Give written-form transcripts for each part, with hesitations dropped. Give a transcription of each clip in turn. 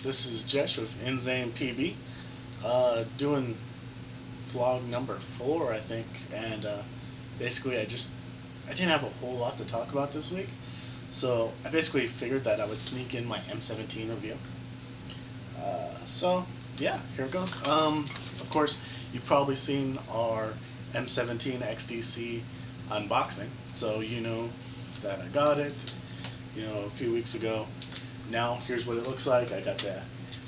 This is Jesh with Inzane PB, doing vlog number 4, I think, and basically I didn't have a whole lot to talk about this week, so I basically figured that I would sneak in my M17 review. So yeah, here it goes. Of course, you've probably seen our M17 XDC unboxing, so you know that I got it, a few weeks ago. Now here's what it looks like. I got the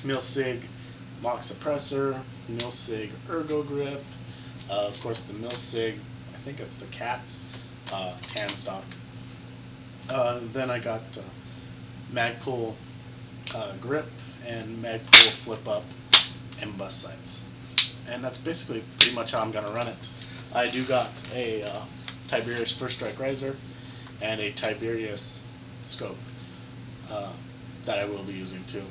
Milsig mock suppressor, Milsig ergo grip, of course the Milsig, I think it's the Cat's hand stock. Then I got Magpul grip and Magpul flip up and bus sights. And that's basically pretty much how I'm going to run it. I do got a Tiberius First Strike riser and a Tiberius scope that I will be using too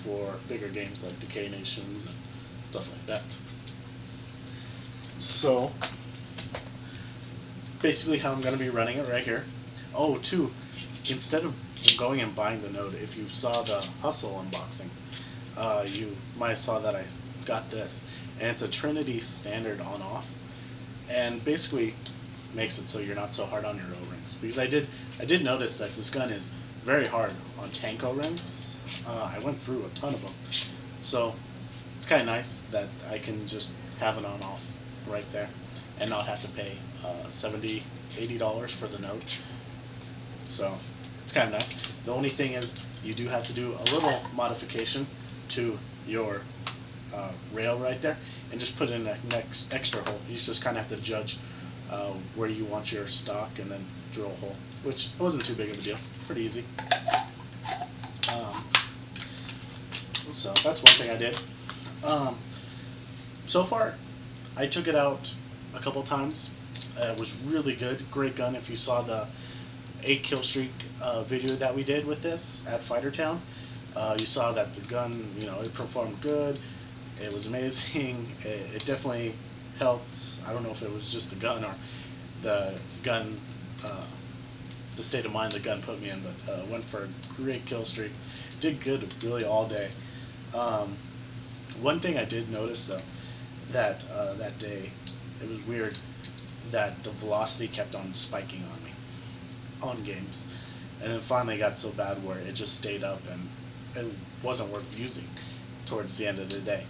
for bigger games like Decay Nations and stuff like that. So basically how I'm going to be running it right here. Oh, too, instead of going and buying the node, if you saw the Hustle unboxing, you might have saw that I got this, and it's a Trinity standard on-off, and basically makes it so you're not so hard on your O-rings. Because I did notice that this gun is very hard on tank O-rings. I went through a ton of them, so it's kind of nice that I can just have an on-off right there and not have to pay $70, $80 for the node. So it's kind of nice. The only thing is you do have to do a little modification to your rail right there and just put in an extra hole. You just kind of have to judge where you want your stock and then drill a hole, which wasn't too big of a deal. Pretty easy. So that's one thing I did. So far, I took it out a couple times. It was really good. Great gun. If you saw the 8 kill streak video that we did with this at Fightertown, you saw that the gun, it performed good. It was amazing. It definitely helped. I don't know if it was just the gun or the gun, the state of mind the gun put me in, but went for a great kill streak. Did good really all day. One thing I did notice though, that that day, it was weird that the velocity kept on spiking on me on games, and then finally got so bad where it just stayed up and it wasn't worth using towards the end of the day.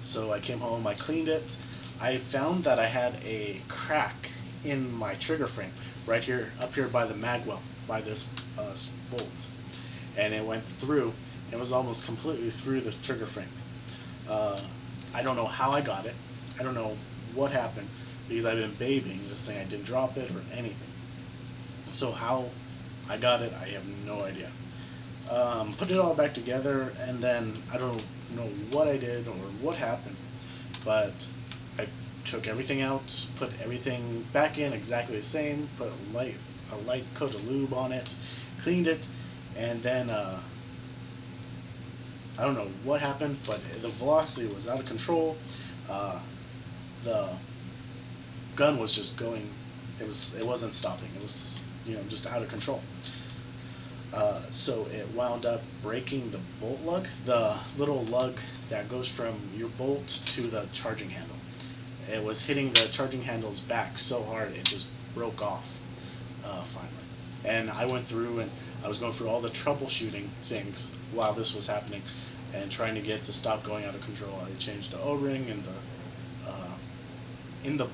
So I came home, I cleaned it. I found that I had a crack in my trigger frame right here, up here by the mag well, by this bolt, and it went through. It was almost completely through the trigger frame. I don't know how I got it. I don't know what happened, because I've been babying this thing. I didn't drop it or anything. So how I got it, I have no idea. Put it all back together, and then I don't know what I did or what happened, but I took everything out, put everything back in exactly the same, put a light coat of lube on it, cleaned it, and then I don't know what happened, but the velocity was out of control. The gun was just going. It wasn't stopping. It was just out of control. So it wound up breaking the bolt lug, the little lug that goes from your bolt to the charging handle. It was hitting the charging handles back so hard it just broke off finally. And I went through and I was going through all the troubleshooting things while this was happening and trying to get it to stop going out of control. I changed the O-ring and in the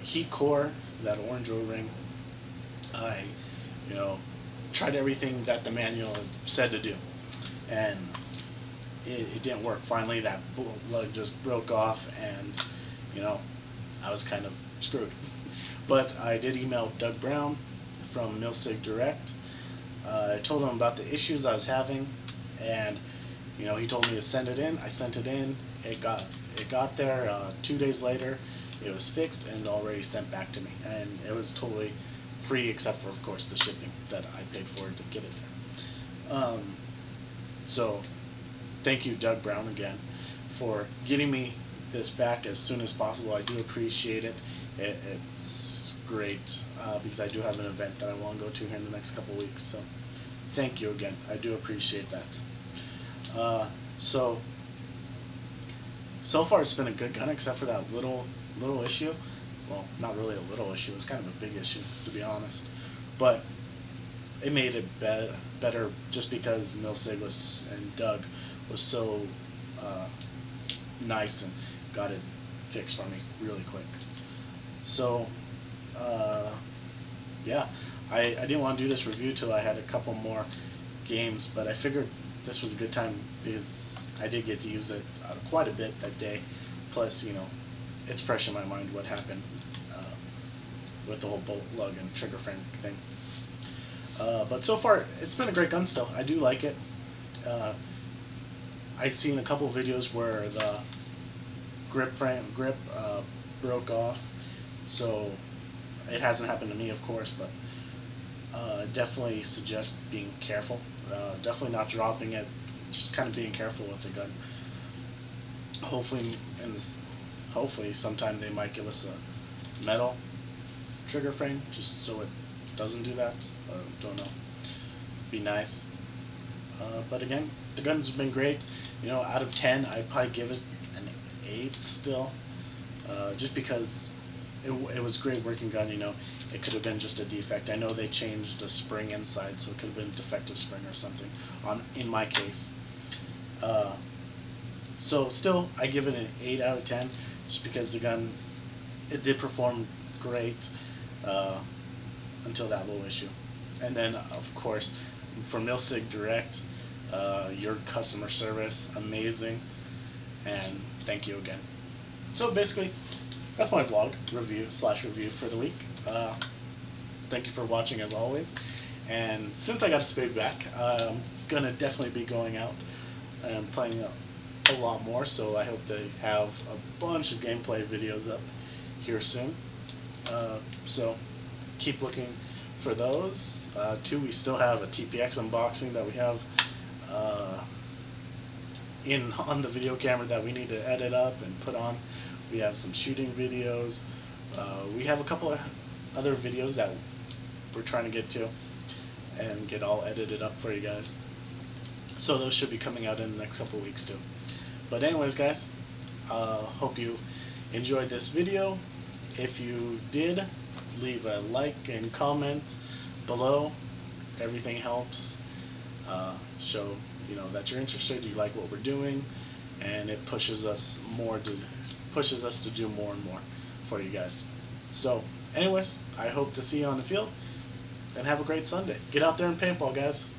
heat core, that orange O-ring. I tried everything that the manual said to do, and it didn't work. Finally, that bolt lug just broke off, and I was kind of screwed. But I did email Doug Brown from Milsig Direct. I told him about the issues I was having, and he told me to send it in. I sent it in. It got there 2 days later. It was fixed and already sent back to me, and it was totally free except for, of course, the shipping that I paid for to get it there. So thank you, Doug Brown, again, for getting me this back as soon as possible. I do appreciate it. It's great because I do have an event that I want to go to here in the next couple weeks. So thank you again. I do appreciate that. So far it's been a good gun, except for that little issue. Well, not really a little issue. It's kind of a big issue, to be honest. But it made it better just because Milsig and Doug was so nice and got it fixed for me really quick. So yeah, I didn't want to do this review till I had a couple more games, but I figured this was a good time because I did get to use it quite a bit that day. Plus, you know, it's fresh in my mind what happened with the whole bolt lug and trigger frame thing. But so far, it's been a great gun still. I do like it. I've seen a couple videos where the grip broke off, so it hasn't happened to me, of course, but definitely suggest being careful. Definitely not dropping it, just kind of being careful with the gun. Hopefully sometime they might give us a metal trigger frame just so it doesn't do that. Don't know. Be nice. But again, the gun's been great. You know, out of 10, I'd probably give it an 8 still, just because it was a great working gun. You know, it could have been just a defect. I know they changed the spring inside, so it could have been a defective spring or something. In my case, so still, I give it an 8 out of 10, just because the gun, it did perform great until that little issue. And then, of course, from Milsig Direct, your customer service, amazing, and thank you again. So basically, that's my vlog review for the week. Thank you for watching as always. And since I got Spade back, I'm gonna definitely be going out and playing a lot more. So I hope they have a bunch of gameplay videos up here soon. So keep looking for those. Too, we still have a TPX unboxing that we have on the video camera that we need to edit up and put on. We have some shooting videos. We have a couple of other videos that we're trying to get to and get all edited up for you guys. So those should be coming out in the next couple of weeks too. But anyways, guys, hope you enjoyed this video. If you did, leave a like and comment below. Everything helps. Show that you're interested, you like what we're doing, and it pushes us to do more and more for you guys. So anyways, I hope to see you on the field, and have a great Sunday. Get out there and paintball, guys.